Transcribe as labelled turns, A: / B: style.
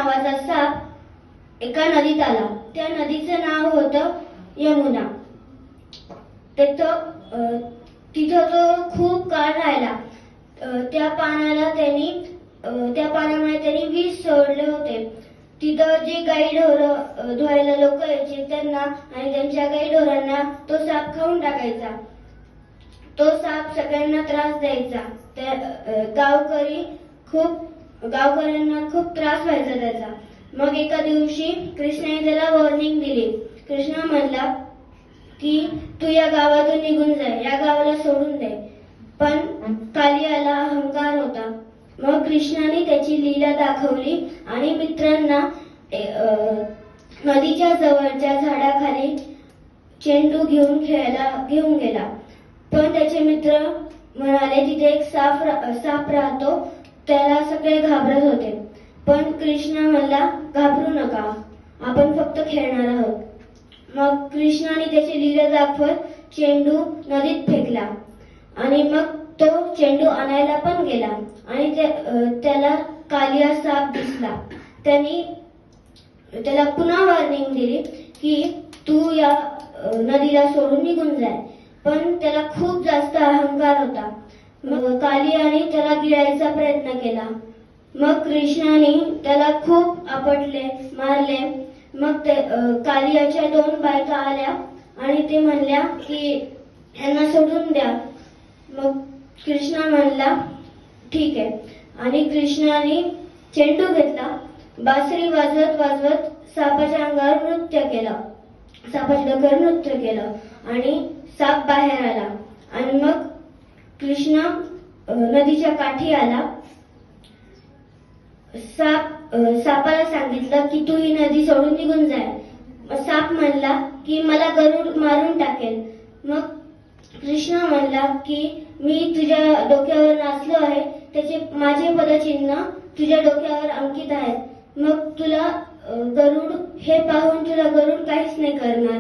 A: नावाचा साप एका नदीत आला. त्या नदीचं नाव होतं यमुना. तिथं तो खूप काळ राहिला. त्या पाण्यामुळे त्यांनी विष सोडले होते. तिथं जे गाई ढोरं धुवायला लोक यायचे त्यांना आणि त्यांच्या गाई ढोरांना तो साप खाऊन टाकायचा. तो साप सगळ्यांना त्रास द्यायचा. गावकऱ्यांना खूप त्रास व्हायचा त्याचा. मग एका दिवशी कृष्णाने त्याला वॉर्निंग दिली. कृष्णा म्हणला की तू या गावातून निघून जाय, या गावाला सोडून दे. पण कालियाला अहंकार होता. मग कृष्णाने त्याची लीला दाखवली आणि मित्रांना नदीच्या जवळच्या झाडाखाली चेंडू घेऊन गेला. पण त्याचे मित्र म्हणाले तिथे एक साप राहतो. त्याला सगळे घाबरत होते. पण कृष्णा म्हणला घाबरू नका, आपण फक्त खेळणार आहोत. मग कृष्णाने त्याची लीला दाखवत चेंडू नदीत फेकला आणि मग तो चेंडू आणायला पण गेला आणि त्याला कालिया साप दिसला. त्याला पुन्हा वॉर्निंग दिली की तू या नदीला सोडून निघून जाय. पण त्याला खूप जास्त अहंकार होता. मग कालियाने त्याला गिळायचा प्रयत्न केला. मग कृष्णाने त्याला खूप आपटले, मारले. मग कालियाच्या 2 बायका आल्या आणि ते म्हणल्या की यांना सोडून द्या. मग कृष्णा म्हणला ठीक आहे. आणि कृष्णाने चेंडू घेतला, बासरी वाजवत वाजवत सापाच्या अंगावर नृत्य केलं, सापाच्या डोक्यावर नृत्य केलं आणि साप बाहेर आला. आणि मग कृष्णा नदीच्या काठी आला. सापाला सांगितलं की तू ही नदी सोडून निघून जाय. साप म्हणला की मला गरुड मारून टाकेल. मग कृष्णा म्हणला की मी तुझ्या डोक्यावर नाचलो आहे, त्याचे माझे पदचिन्ह तुझ्या डोक्यावर अंकित आहेत. मग तुला गरुड हे पाहून तुला गरुड काहीच नाही करणार.